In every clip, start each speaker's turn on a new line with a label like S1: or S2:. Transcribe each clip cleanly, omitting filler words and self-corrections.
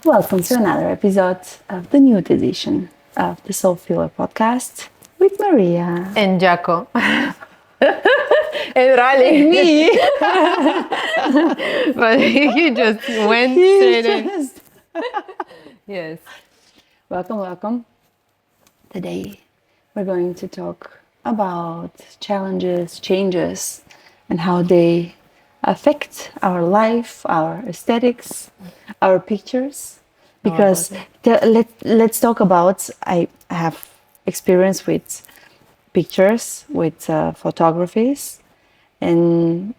S1: Welcome to another episode of the Nude edition of the Soul Filler podcast with Mariya.
S2: And Jaco. And Rali.
S1: Me!
S2: But he just went straight in. Yes.
S1: Welcome. Today we're going to talk about challenges, changes, and how they affect our life, our aesthetics, our pictures. Because let's talk about, I have experience with pictures, with photographies, and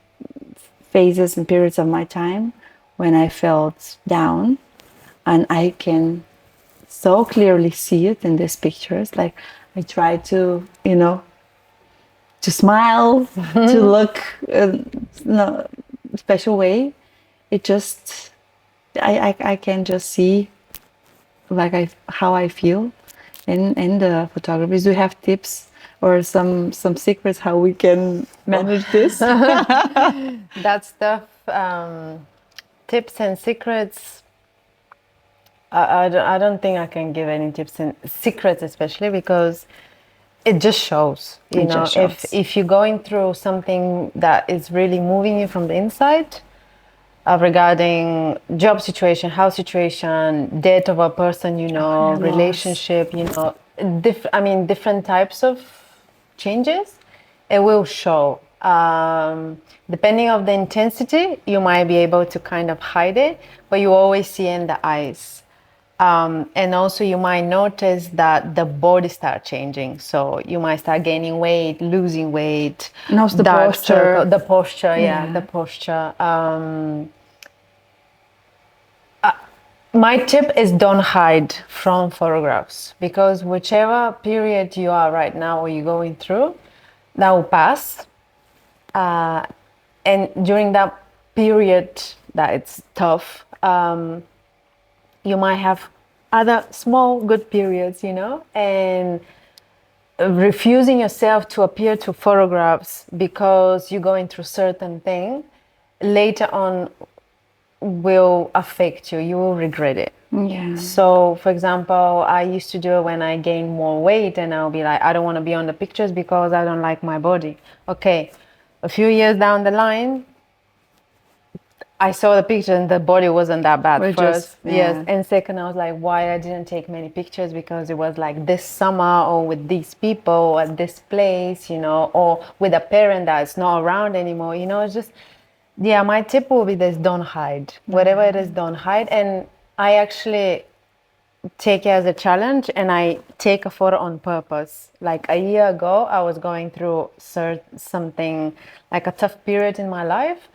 S1: phases and periods of my time when I felt down, and I can so clearly see it in these pictures. Like I try to, to smile, to look in a special way. It just, I can just see like how I feel in the photographies. Do you have tips or some secrets how we can manage this?
S2: That stuff, tips and secrets. I don't think I can give any tips and secrets, especially because it just shows. You know, if you're going through something that is really moving you from the inside, regarding job situation, house situation, death of a person, relationship, different types of changes, it will show. Depending on the intensity, you might be able to kind of hide it, but you always see in the eyes. And also you might notice that the body start changing. So you might start gaining weight, losing weight.
S1: And also the posture.
S2: The posture. My tip is don't hide from photographs, because whichever period you are right now or you're going through, that will pass. And during that period that it's tough, you might have other small good periods, and refusing yourself to appear to photographs because you're going through certain thing later on will affect you. You will regret it.
S1: Yeah.
S2: So, for example, I used to do it when I gained more weight, and I'll be like, I don't want to be on the pictures because I don't like my body. Okay, a few years down the line, I saw the picture and the body wasn't that bad first. Yes. And second, I was like, why I didn't take many pictures, because it was like this summer or with these people at this place, or with a parent that's not around anymore. It's just, my tip will be this: don't hide. Whatever it is, don't hide. And I actually take it as a challenge, and I take a photo on purpose. Like a year ago, I was going through something like a tough period in my life,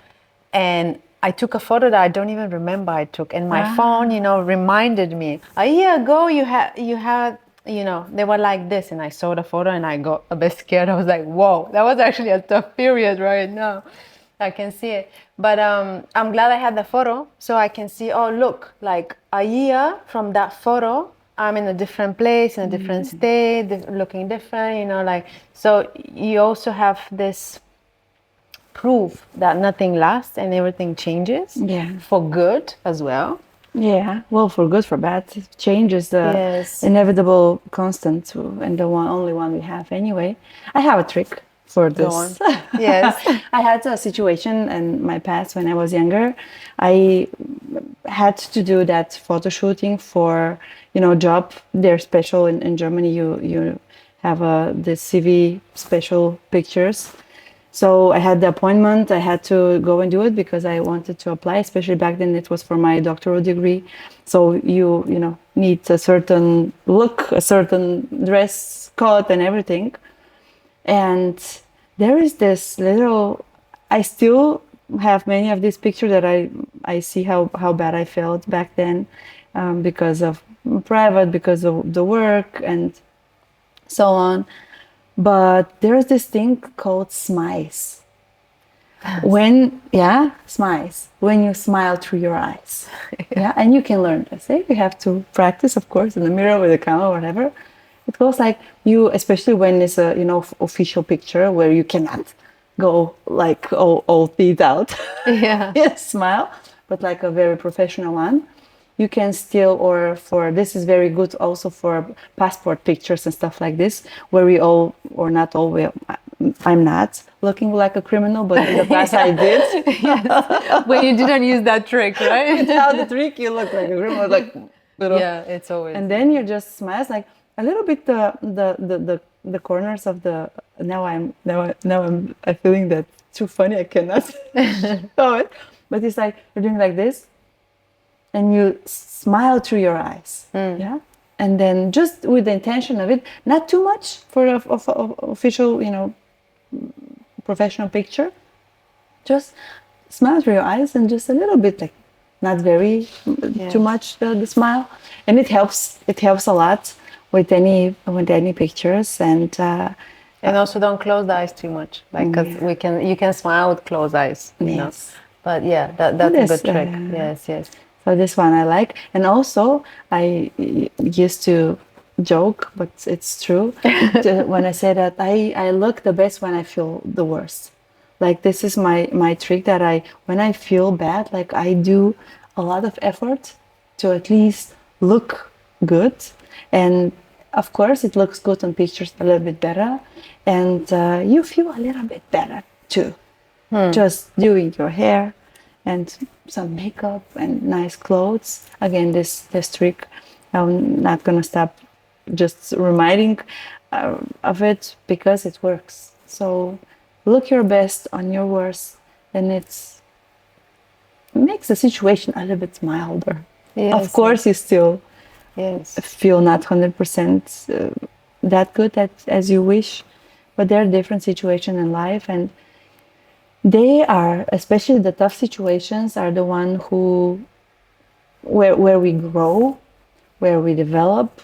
S2: and I took a photo that I don't even remember I took, and my phone, reminded me, a year ago you had, they were like this, and I saw the photo and I got a bit scared. I was like, whoa, that was actually a tough period right now. I can see it. But I'm glad I had the photo, so I can see, oh, look, like a year from that photo, I'm in a different place, in a different state, looking different, so you also have this proof that nothing lasts and everything changes for good as well.
S1: Yeah, well, for good, for bad, change is the inevitable constant, and the only one we have anyway. I have a trick for this.
S2: Go on. Yes.
S1: I had a situation in my past when I was younger. I had to do that photo shooting for, job. They're special in Germany. You have the CV special pictures. So I had the appointment. I had to go and do it because I wanted to apply, especially back then it was for my doctoral degree. So you need a certain look, a certain dress code and everything. And there is this little, I still have many of these pictures that I see how bad I felt back then, because of private, because of the work and so on. But there's this thing called smiles. Smiles. When you smile through your eyes. Yeah, and you can learn this. You have to practice, of course, in the mirror with the camera, whatever. It goes like you, especially when it's a official picture where you cannot go like all teeth out.
S2: Yeah.
S1: Yes, smile, but like a very professional one. you can still, or for this is very good also for passport pictures and stuff like this, where we all, or not all, I'm not looking like a criminal, but in the past I did.
S2: Yes. When you didn't use that trick, right?
S1: Without the trick, you look like a criminal, like, you know.
S2: Yeah, it's always.
S1: And then you just smiles like a little bit the corners of the. I'm feeling that too funny. I cannot show it, but it's like you're doing like this, and you smile through your eyes. Yeah. And then just with the intention of it, not too much for a official, professional picture. Just smile through your eyes and just a little bit, like not very too much the smile, and it helps. It helps a lot with any pictures,
S2: and also don't close the eyes too much, like because you can smile with closed eyes. You know? But yeah, that's a good trick. Yes.
S1: So this one I like, and also I used to joke, but it's true when I say that I look the best when I feel the worst. Like this is my trick that when I feel bad, like I do a lot of effort to at least look good, and of course it looks good on pictures a little bit better, and you feel a little bit better too. Just doing your hair and some makeup and nice clothes. Again, this trick, I'm not gonna stop just reminding of it because it works. So look your best on your worst, and it makes the situation a little bit milder. Of course, you still feel not 100% that good as you wish, but there are different situations in life, and they are, especially the tough situations, are the one where we grow, where we develop.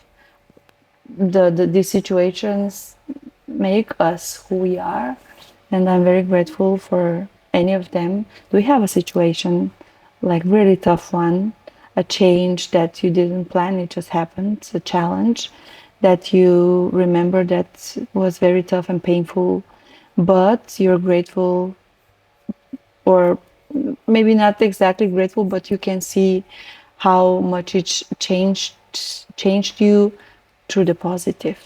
S1: These situations make us who we are, and I'm very grateful for any of them. Do we have a situation, like really tough one, a change that you didn't plan, it just happened, a challenge that you remember that was very tough and painful, but you're grateful, or maybe not exactly grateful, but you can see how much it changed you through the positive?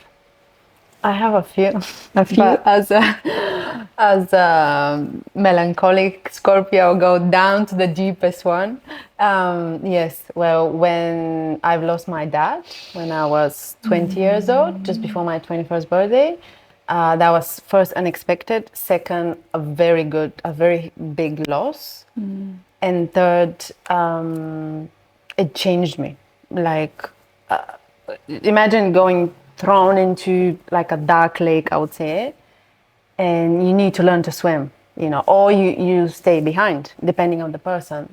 S2: I have a few.
S1: But
S2: as a melancholic Scorpio, I'll go down to the deepest one. Yes, well, when I've lost my dad when I was 20 years old, just before my 21st birthday, that was first unexpected. Second, a very big loss. And third, it changed me. Like, imagine going thrown into like a dark lake, I would say, and you need to learn to swim, or you stay behind, depending on the person,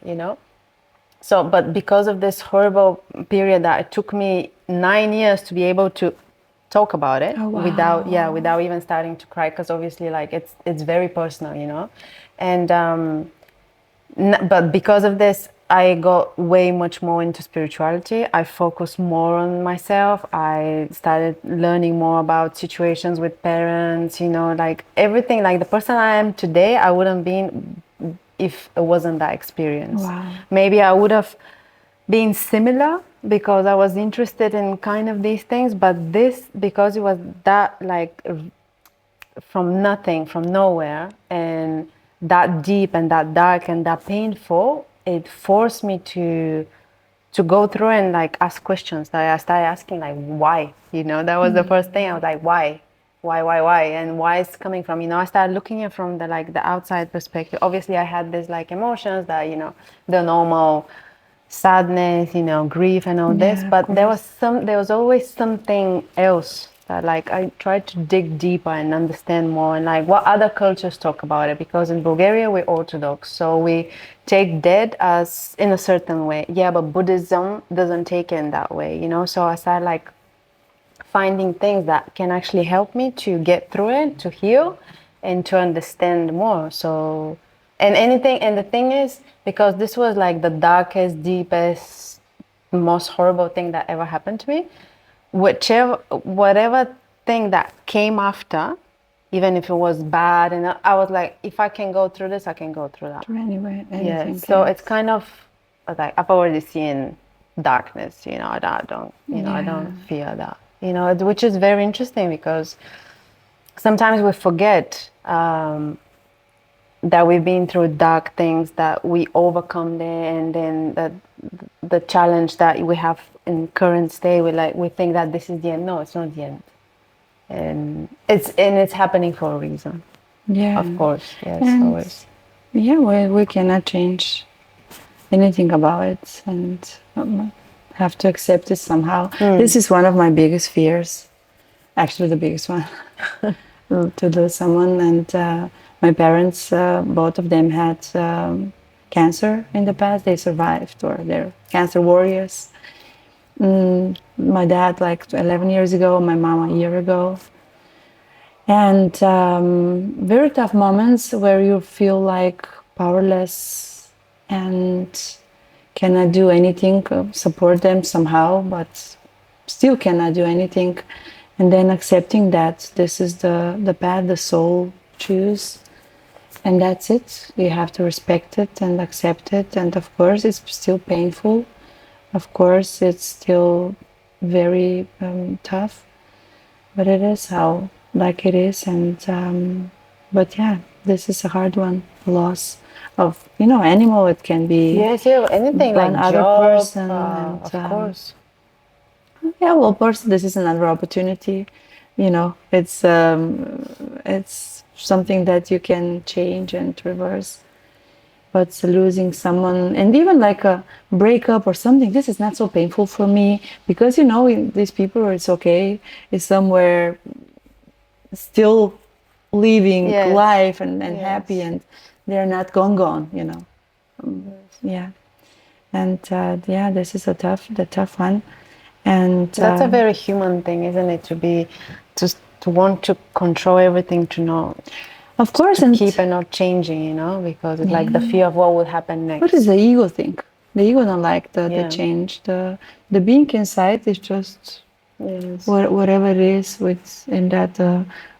S2: So, but because of this horrible period that it took me 9 years to be able to talk about it without even starting to cry, because obviously, like it's very personal, and but because of this, I got way much more into spirituality. I focused more on myself. I started learning more about situations with parents, like everything. Like the person I am today, I wouldn't been if it wasn't that experience.
S1: Wow.
S2: Maybe I would have been similar because I was interested in kind of these things, but this, because it was that like from nothing, from nowhere, and that deep and that dark and that painful, it forced me to go through and like ask questions. That I started asking like why, that was the first thing. I was like, why, and why is coming from, I started looking at from the outside perspective. Obviously I had this like emotions that, the normal sadness, grief and all this, but there was always something else that like I tried to dig deeper and understand more, and like what other cultures talk about it, because in Bulgaria we're Orthodox, so we take death as in a certain way. Yeah, but Buddhism doesn't take it in that way, so I started like finding things that can actually help me to get through it, to heal and to understand more. So and the thing is, because this was like the darkest, deepest, most horrible thing that ever happened to me, whatever thing that came after, even if it was bad, and I was like, if I can go through this, I can go through that.
S1: Anyway, anything.
S2: So it's kind of like I've already seen darkness, you know. I don't, you know, I
S1: Yeah.
S2: don't fear that, you know, which is very interesting because sometimes we forget that we've been through dark things, that we overcome there, and then the challenge that we have in current state, we think that this is the end. No, it's not the end, and it's happening for a reason.
S1: Yeah.
S2: Of course, yes,
S1: And
S2: always.
S1: yeah, we cannot change anything about it, and have to accept it somehow. This is one of my biggest fears, actually the biggest one, to lose someone. And my parents, both of them had cancer in the past. They survived, or they're cancer warriors. My dad like 11 years ago, my mom a year ago. And very tough moments where you feel like powerless and cannot do anything, support them somehow, but still cannot do anything. And then accepting that this is the path the soul choose, and that's it. You have to respect it and accept it. And of course, it's still painful. Of course, it's still very tough, but it is how like it is. And but yeah, this is a hard one. Loss of animal. It can be
S2: Yes, yeah, anything
S1: one
S2: like
S1: other
S2: job,
S1: person, and
S2: of course.
S1: yeah, well, of course, this is another opportunity. It's something that you can change and reverse. But losing someone, and even like a breakup or something, this is not so painful for me, because these people, it's okay, it's somewhere still living
S2: Yes.
S1: life and
S2: Yes.
S1: happy, and they're not gone. Yeah. And yeah, this is the tough one. And
S2: That's a very human thing, isn't it? To want to control everything, to know,
S1: of course,
S2: to
S1: and
S2: keep and not changing, because it's like the fear of what will happen next.
S1: what is the ego thing? The ego don't like the
S2: Yeah.
S1: change. The being inside is just
S2: Yes.
S1: whatever it is, with in that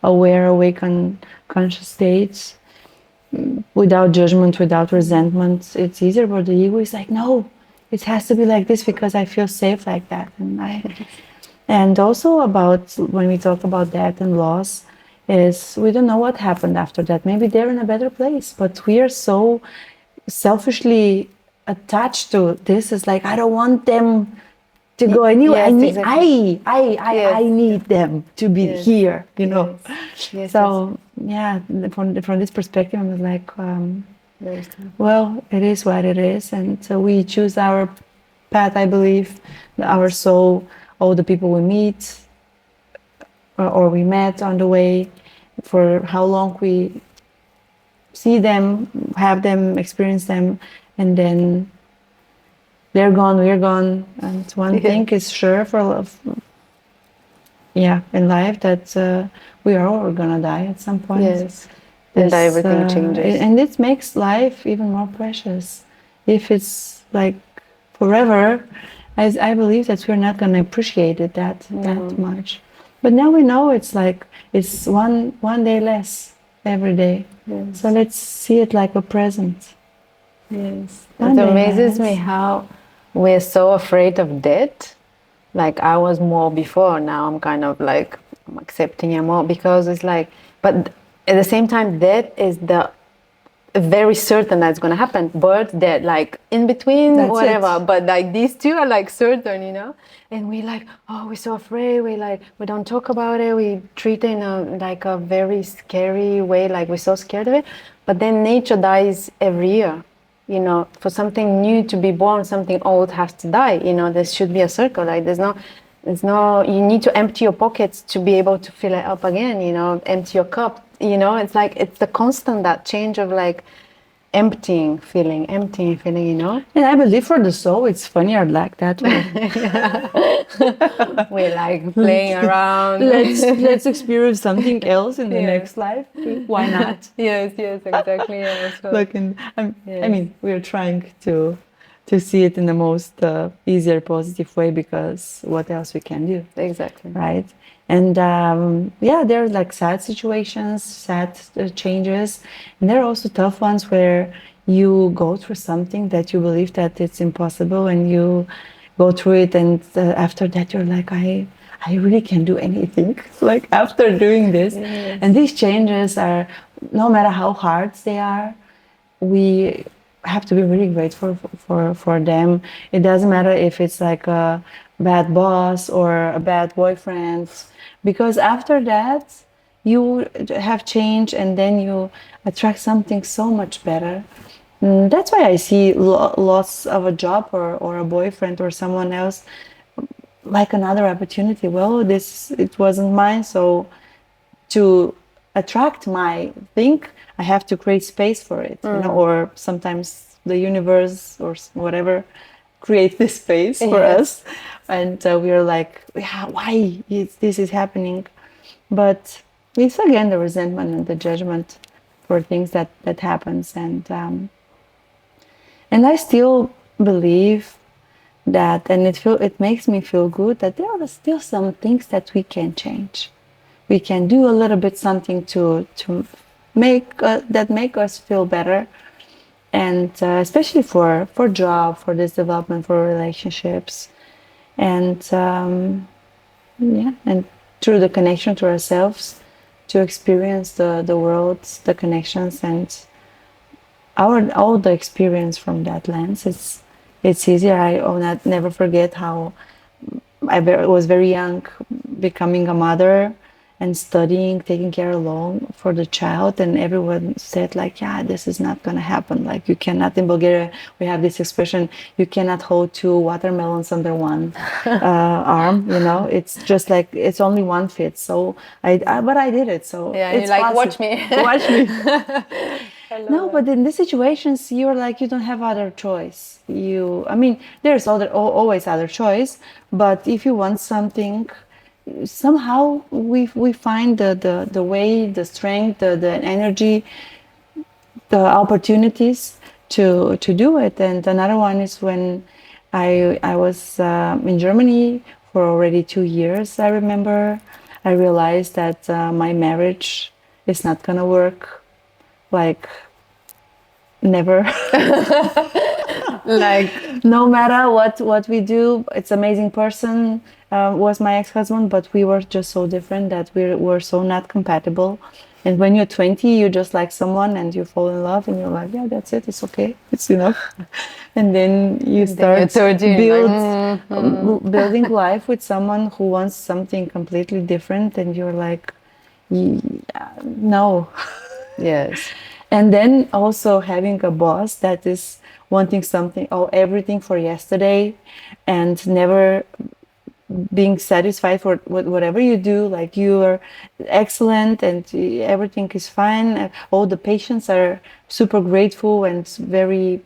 S1: aware, awakened, conscious states, without judgment, without resentment. It's easier, but the ego is like, no, it has to be like this because I feel safe like that. And also about when we talk about death and loss, is we don't know what happened after that. Maybe they're in a better place, but we are so selfishly attached to this. Is like, I don't want them to go anywhere.
S2: Yes,
S1: I need
S2: exactly.
S1: I need them to be
S2: Yes.
S1: here.
S2: Yes,
S1: So yeah, from this perspective, I was like,
S2: yes.
S1: well, it is what it is, and so we choose our path. I believe our soul, all the people we meet or we met on the way, for how long we see them, have them, experience them, and then they're gone, we're gone. And one thing is sure for love, in life, that we are all gonna die at some point.
S2: Yes. And everything changes.
S1: And it makes life even more precious. If it's like forever, I believe that we're not gonna appreciate it that much. But now we know it's like it's one day less every day.
S2: Yes.
S1: So let's see it like a present.
S2: Yes.
S1: One
S2: It
S1: day
S2: amazes
S1: less.
S2: me how we're so afraid of death. Like I was more before, now I'm kind of like I'm accepting it more, because it's like, but at the same time, death is the very certain that's going to happen. Birth, death, like in between,
S1: That's
S2: whatever.
S1: it.
S2: But like these two are like certain, And we like, oh, we're so afraid. We don't talk about it. We treat it in a very scary way. Like we're so scared of it. But then nature dies every year. For something new to be born, something old has to die. There should be a circle. Like there's no. You need to empty your pockets to be able to fill it up again. Empty your cup. It's like it's the constant, that change of like emptying, filling.
S1: And I believe for the soul, it's funnier like that way.
S2: We're like playing around.
S1: Let's experience something else in the next life. Why not?
S2: Yes, exactly.
S1: Look, I mean, we're trying to see it in the most easier, positive way, because what else we can do?
S2: Exactly.
S1: Right? And there are like sad situations, sad changes, and there are also tough ones where you go through something that you believe that it's impossible, and you go through it, and after that you're like, I really can't do anything like after doing this.
S2: Yes.
S1: And these changes are, no matter how hard they are, we have to be really grateful for them. It doesn't matter if it's like a bad boss or a bad boyfriend, because after that you have changed, and then you attract something so much better. That's why I see loss of a job or a boyfriend or someone else like another opportunity. Well, this, it wasn't mine, so to attract my thing, I have to create space for it, you know, or sometimes the universe or whatever create this space for
S2: Yes.
S1: us, and we are like, yeah, why this is happening? But it's again the resentment and the judgment for things that happens, and I still believe that, and it makes me feel good that there are still some things that we can change. We can do a little bit something to make that make us feel better, and especially for job, for this development, for relationships, and yeah, and through the connection to ourselves, to experience the world, the connections, and our all the experience from that lens. It's easier. I will not never forget how was very young, becoming a mother and studying, taking care alone for the child, and everyone said like, yeah, this is not gonna happen. Like, you cannot, in Bulgaria we have this expression, you cannot hold two watermelons under one arm. You know, it's just like it's only one fit. So but I did it. So
S2: Yeah,
S1: it's
S2: you're like,
S1: possible.
S2: watch me.
S1: Watch me. No, but in these situations, you're like, you don't have other choice. I mean, there's always other choice, but if you want something, somehow we find the way, the strength, the energy, the opportunities to do it. And another one is when I was in Germany for already 2 years. I remember I realized that my marriage is not gonna work. Like, never.
S2: Like,
S1: No matter what we do, it's amazing person, was my ex-husband, but we were just so different that we were so not compatible. And when you're 20, you just like someone and you fall in love and you're like, yeah, that's it, it's okay, it's enough. And then you start building life with someone who wants something completely different, and you're like, no.
S2: yes.
S1: And then also having a boss that is wanting something, oh, everything for yesterday, and never being satisfied for whatever you do. Like, you are excellent and everything is fine. All the patients are super grateful and very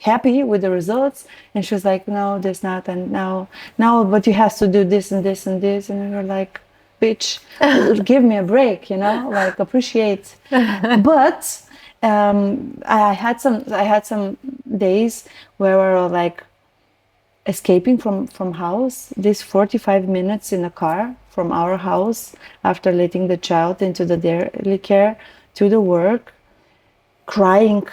S1: happy with the results. And she was like, no, there's not. And now, but you have to do this and this and this. And you're like, bitch, give me a break, you know, like, appreciate. But I had some days where we were like escaping from house, this 45 minutes in a car from our house, after letting the child into the daily care, to the work, crying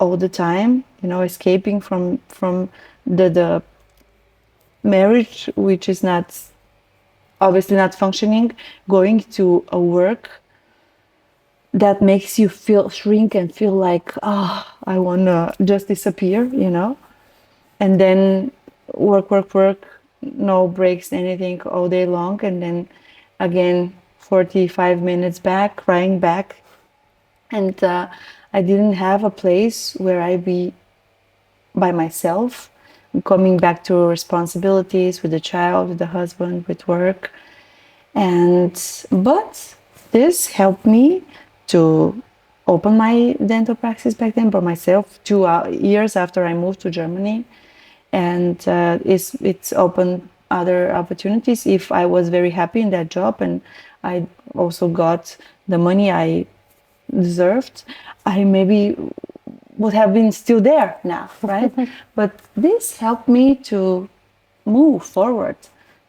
S1: all the time, you know, escaping from the marriage, which is not obviously not functioning, going to a work that makes you feel shrink and feel like, oh, I want to just disappear, you know. And then work, no breaks, anything, all day long. And then again 45 minutes back, crying back. And I didn't have a place where I be by myself, coming back to responsibilities with the child, with the husband, with work. And but this helped me to open my dental practice back then by myself 2 years after I moved to Germany. And it's opened other opportunities. If I was very happy in that job and I also got the money I deserved, I maybe would have been still there now, right? But this helped me to move forward,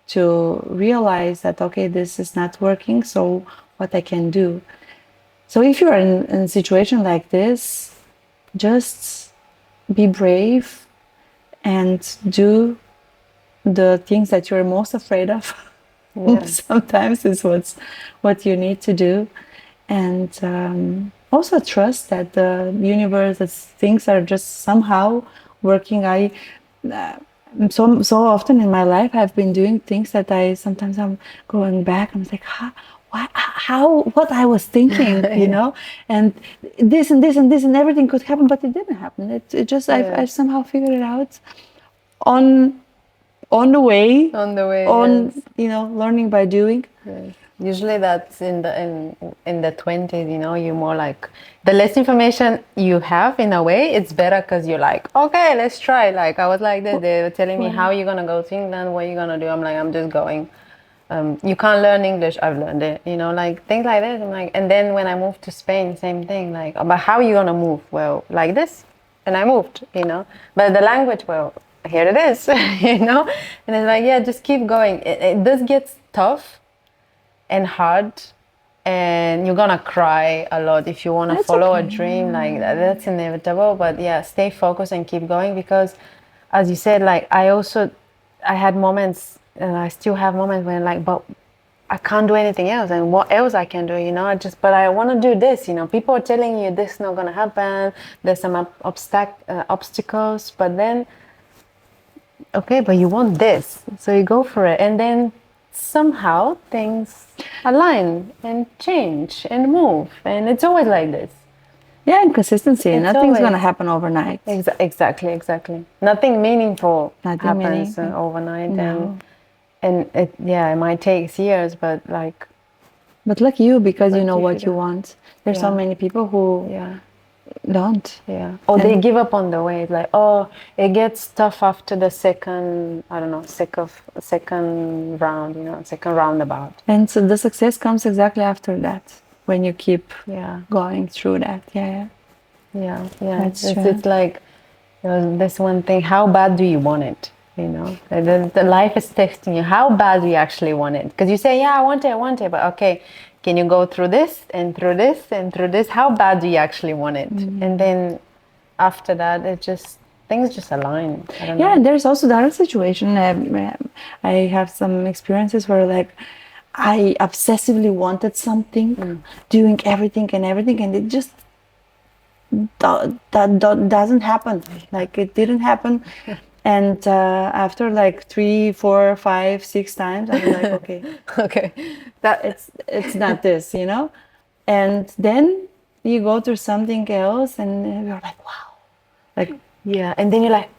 S1: to realize that, okay, this is not working, so what I can do. So if you're in a situation like this, just be brave, and do the things that you're most afraid of.
S2: Yes.
S1: Sometimes is what you need to do, and also trust that the universe, that things are just somehow working. So often in my life I've been doing things that I sometimes I'm going back, I'm like, how what I was thinking,
S2: Yeah.
S1: and this and this and this and everything could happen, but it didn't happen. It just
S2: Yeah.
S1: I've somehow figured it out on the way,
S2: On the way,
S1: on
S2: yes.
S1: learning by doing.
S2: Yes. Usually that's in the 20s, you're more like the less information you have in a way, it's better because you're like, okay, let's try. Like I was like this, they were telling me
S1: Right.
S2: how you're gonna go to England, what you're gonna do. I'm like, I'm just going. You can't learn English, I've learned it, like things like this. I'm like, and then when I moved to Spain, same thing. Like, but how are you gonna move? Well, like this, and I moved, But the language, well, here it is, And it's like, yeah, just keep going. It does get tough and hard, and you're gonna cry a lot if you want to
S1: That's
S2: follow a
S1: okay.
S2: dream like that. That's inevitable, but yeah, stay focused and keep going, because as you said, like I had moments, and I still have moments when like, but I can't do anything else, and what else I can do, but I want to do this. People are telling you this is not gonna happen, there's some obstacles, but then okay, but you want this, so you go for it, and then somehow things align and change and move, and it's always like this.
S1: Yeah, and consistency.
S2: It's
S1: Nothing's
S2: always-
S1: gonna happen overnight.
S2: Exactly. Nothing meaningful
S1: Nothing
S2: happens
S1: meaningful.
S2: overnight,
S1: No.
S2: and it might take years, but like
S1: But like you, because you
S2: But
S1: know
S2: you
S1: what you
S2: figure-
S1: want. There's so
S2: Yeah.
S1: many people who
S2: yeah.
S1: don't.
S2: Yeah. Or they give up on the way. It's like, oh, it gets tough after the second, I don't know, second round, second roundabout.
S1: And so the success comes exactly after that, when you keep
S2: Yeah.
S1: going through that. Yeah.
S2: Yeah.
S1: That's
S2: It's,
S1: true.
S2: it's like, this one thing, how bad do you want it? The life is testing you. How bad do you actually want it? Because you say, yeah, I want it. But okay, can you go through this and through this and through this? How bad do you actually want it? And then after that, things just align. I don't know.
S1: Yeah, and there's also the other situation. I have some experiences where like I obsessively wanted something, doing everything, and it just that doesn't happen. Like it didn't happen. And after like 3, 4, 5, 6 times, I was like, okay,
S2: Okay.
S1: it's not this, And then you go through something else, and you're like, wow, like
S2: Yeah, and then you're like,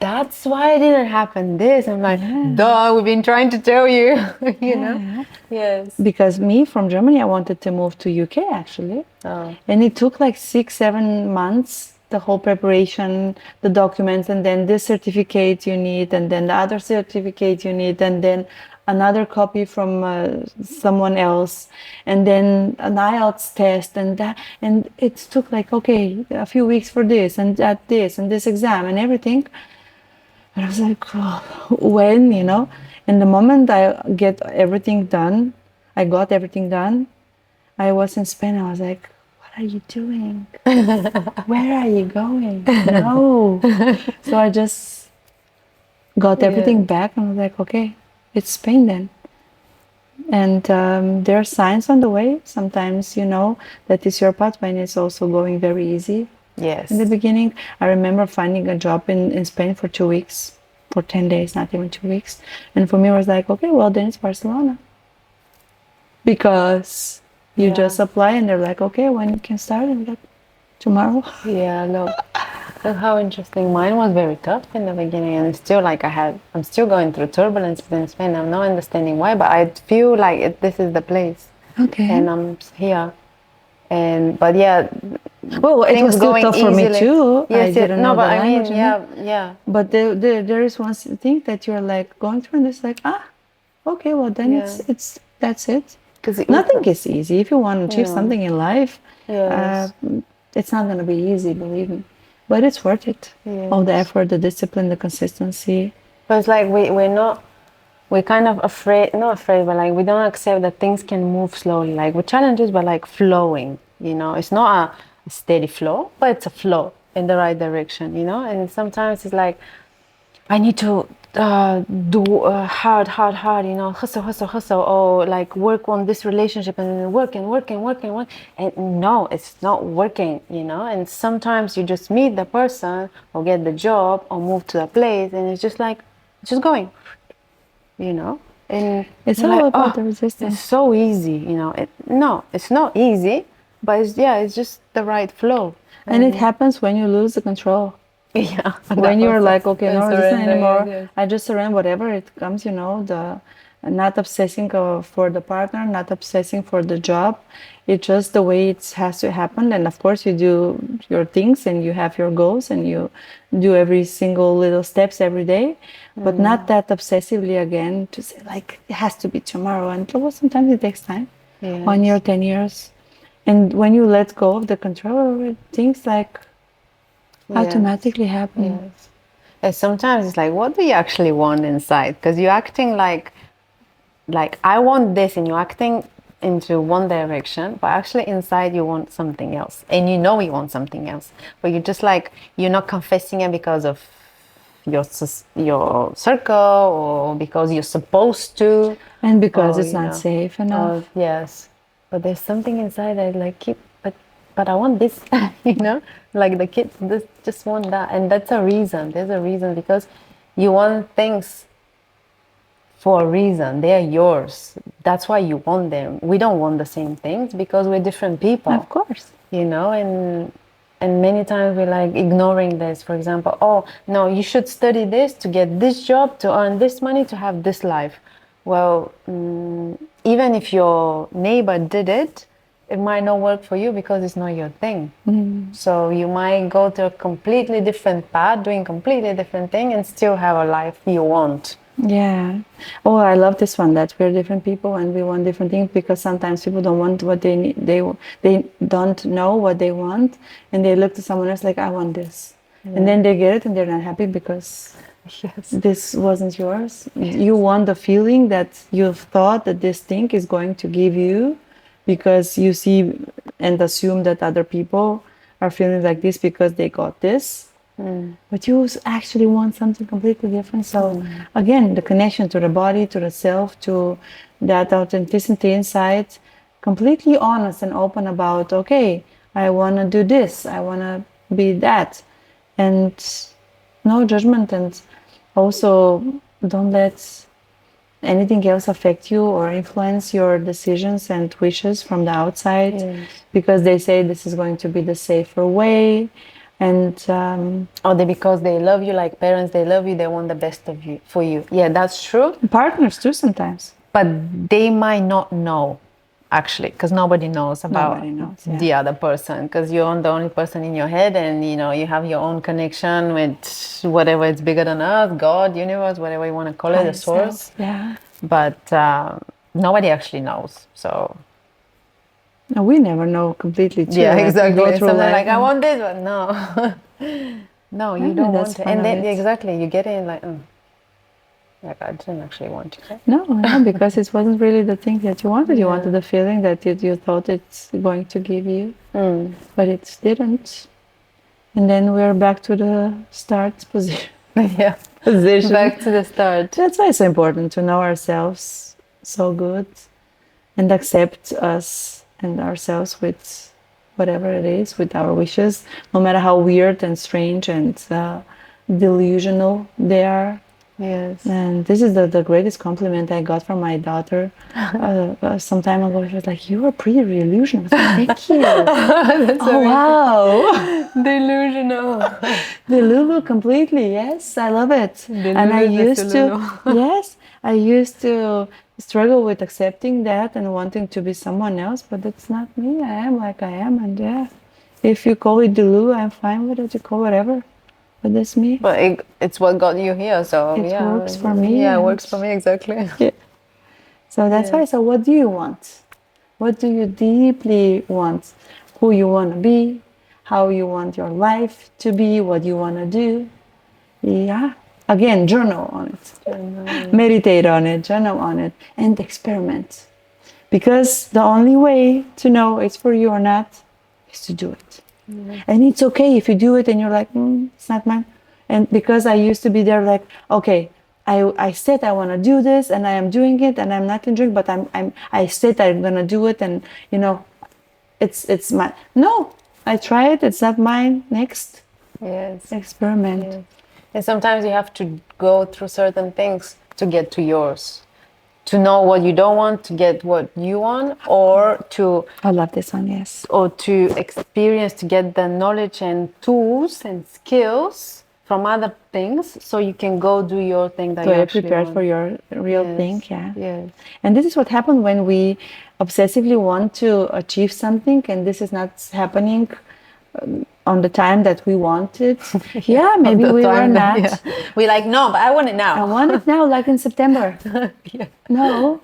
S2: that's why it didn't happen. This, I'm like, duh, we've been trying to tell you, you know? Yes.
S1: because me from Germany, I wanted to move to UK actually,
S2: Oh.
S1: and it took like 6, 7 months. The whole preparation, the documents, and then this certificate you need, and then the other certificate you need, and then another copy from someone else, and then an IELTS test, and that, and it took like, okay, a few weeks for this and this and this exam and everything. And I was like, oh, when, and the moment I got everything done, I was in Spain. I was like, what are you doing? Where are you going? No. So I just got everything back, and I was like, okay, it's Spain then. And there are signs on the way. Sometimes you know that it's your path when it's also going very easy.
S2: Yes.
S1: In the beginning, I remember finding a job in Spain for 2 weeks, for 10 days, not even 2 weeks. And for me, it was like, okay, well, then it's Barcelona. Because you just apply and they're like, okay, when you can start? And I'm like, tomorrow.
S2: Yeah, look how interesting. Mine was very tough in the beginning, and it's still like I'm still going through turbulence in Spain. I'm not understanding why, but I feel like this is the place.
S1: Okay.
S2: And I'm here. But yeah,
S1: well, it was still tough for me too.
S2: Yes,
S1: I didn't know the language.
S2: yeah.
S1: But there is one thing that you're like going through, and it's like, okay, well then that's it. Because nothing is easy. If you want to achieve something in life, it's not going to be easy, believe me. But it's worth it.
S2: Yes.
S1: All the effort, the discipline, the consistency.
S2: But it's like we're kind of not afraid, but like we don't accept that things can move slowly. Like with challenges, but like flowing, It's not a steady flow, but it's a flow in the right direction, And sometimes it's like I need to do hard, hustle, or like work on this relationship and work and work and work and work. And no, it's not working, And sometimes you just meet the person or get the job or move to a place, and it's just like, just going, And
S1: It's
S2: you're
S1: all
S2: like,
S1: about
S2: oh,
S1: the resistance.
S2: it's so easy, No, it's not easy, but it's just the right flow.
S1: And it happens when you lose the control.
S2: Yeah,
S1: When you're
S2: also.
S1: like, okay,
S2: And
S1: no resistance
S2: surrender,
S1: anymore.
S2: yes.
S1: I just surrender whatever it comes, the not obsessing for the partner, not obsessing for the job. It's just the way it has to happen. And of course, you do your things and you have your goals and you do every single little steps every day, but not that obsessively again to say like it has to be tomorrow. And well, sometimes it takes time,
S2: Yes.
S1: 1 year, 10 years. And when you let go of the control, things like automatically happen.
S2: Yes. And sometimes it's like, what do you actually want inside? Because you're acting like I want this, and you're acting into one direction, but actually inside you want something else, and you want something else, but you're just like, you're not confessing it because of your circle, or because you're supposed to,
S1: And because
S2: or
S1: it's not safe enough.
S2: yes, but there's something inside that like keep, but I want this, like the kids just want that, and that's a reason. There's a reason, because you want things for a reason. They are yours. That's why you want them. We don't want the same things because we're different people.
S1: Of course.
S2: And many times we're like ignoring this. For example, oh no, you should study this to get this job, to earn this money, to have this life. Well, even if your neighbor did it, it might not work for you because it's not your thing. So you might go to a completely different path, doing completely different thing, and still have a life you want.
S1: Yeah. Oh, I love this one, that we're different people and we want different things, because sometimes people don't want what they need. They don't know what they want, and they look to someone else like, I want this. And then they get it and they're not happy because this wasn't yours. You want the feeling that you've thought that this thing is going to give you, because you see and assume that other people are feeling like this because they got this. But you actually want something completely different. So again, the connection to the body, to the self, to that authenticity inside, completely honest and open about, okay, I want to do this, I want to be that, and no judgment. And also don't let anything else affect you or influence your decisions and wishes from the outside, because they say this is going to be the safer way. And
S2: or because they love you, like parents, they love you, they want the best of you for you. Yeah, that's true.
S1: Partners too sometimes.
S2: But they might not know, actually, because nobody knows about the other person, because you're the only person in your head, and you have your own connection with whatever is bigger than us, God, universe, whatever you want to call it, the source.
S1: Yeah.
S2: But nobody actually knows. So
S1: no, we never know completely too.
S2: yeah, exactly.
S1: Go through
S2: Someone
S1: life
S2: like, I want this, but no. No, you don't want it. And then exactly, you get in like I didn't actually want to.
S1: No, because it wasn't really the thing that you wanted. You wanted the feeling that you thought it's going to give you, but it didn't. And then we're back to the start position.
S2: Yeah,
S1: position.
S2: Back to the start.
S1: That's why it's important to know ourselves so good and accept us and ourselves with whatever it is, with our wishes, no matter how weird and strange and delusional they are.
S2: Yes.
S1: And this is the greatest compliment I got from my daughter some time ago. She was like, "You are pretty delusional." Thank you. Oh, wow.
S2: Delusional.
S1: Delulu completely. Yes, I love it. And I used to, yes, I used to struggle with accepting that and wanting to be someone else, but that's not me. I am like I am. And yeah, if you call it Delulu, I'm fine with it. You call whatever. But that's me.
S2: But it's what got you here, so
S1: it works for me.
S2: Yeah, it works for me, exactly.
S1: Yeah. So that's why. So what do you want? What do you deeply want? Who you want to be? How you want your life to be? What you want to do? Yeah. Again, journal on it. Meditate on it. Journal on it. And experiment. Because the only way to know it's for you or not is to do it. And it's okay if you do it and you're like, it's not mine. And because I used to be there like, okay, I said I want to do this and I am doing it and I'm not enjoying, but I said I'm going to do it, and you know, it's my, no, I try it, it's not mine, next
S2: Yes.
S1: experiment.
S2: Yes. And sometimes you have to go through certain things to get to yours. To know what you don't want, to get what you want, or
S1: I love this one, yes.
S2: to experience, to get the knowledge and tools and skills from other things, so you can go do your thing that
S1: So
S2: you
S1: you're
S2: actually
S1: prepared
S2: want.
S1: for your real
S2: Yes.
S1: thing, yeah.
S2: Yes.
S1: And this is what happened when we obsessively want to achieve something, and this is not happening on the time that we wanted. Yeah, maybe we were not.
S2: We're like, no, but I want it now.
S1: I want it now, like in September.
S2: Yeah.
S1: No,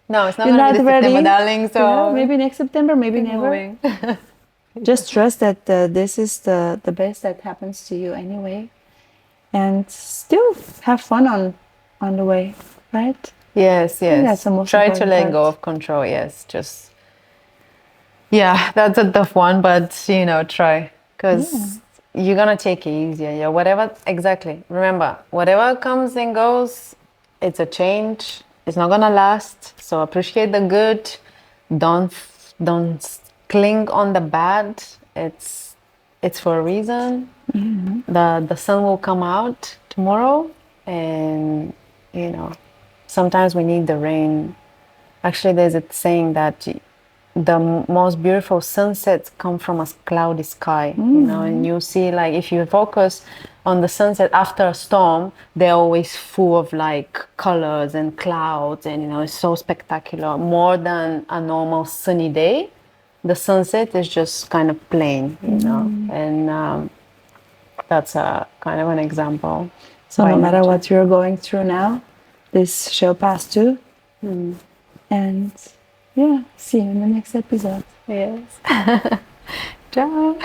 S2: No, it's not
S1: you're
S2: gonna be
S1: not
S2: this
S1: ready.
S2: September, darling. So
S1: Yeah, maybe next September, maybe
S2: keep
S1: never.
S2: moving.
S1: Just trust that this is the best that happens to you anyway, and still have fun on the way, right?
S2: Yes,
S1: I think that's
S2: yes.
S1: the most
S2: Try to
S1: important
S2: let
S1: part.
S2: go of control. Yes, just yeah, that's a tough one, but you know, try, because you're gonna take it easier. Yeah, whatever. Exactly. Remember, whatever comes and goes, it's a change. It's not gonna last. So appreciate the good. Don't cling on the bad. It's for a reason. The sun will come out tomorrow, and you know, sometimes we need the rain. Actually, there's a saying that the most beautiful sunsets come from a cloudy sky, you know, and you see, like, if you focus on the sunset after a storm, they're always full of like colors and clouds, and you know, it's so spectacular, more than a normal sunny day. The sunset is just kind of plain, you know, and that's a kind of an example.
S1: So
S2: by
S1: no matter
S2: nature.
S1: what you're going through now, this shall pass too. And yeah, see you in the next episode.
S2: Yes. Ciao.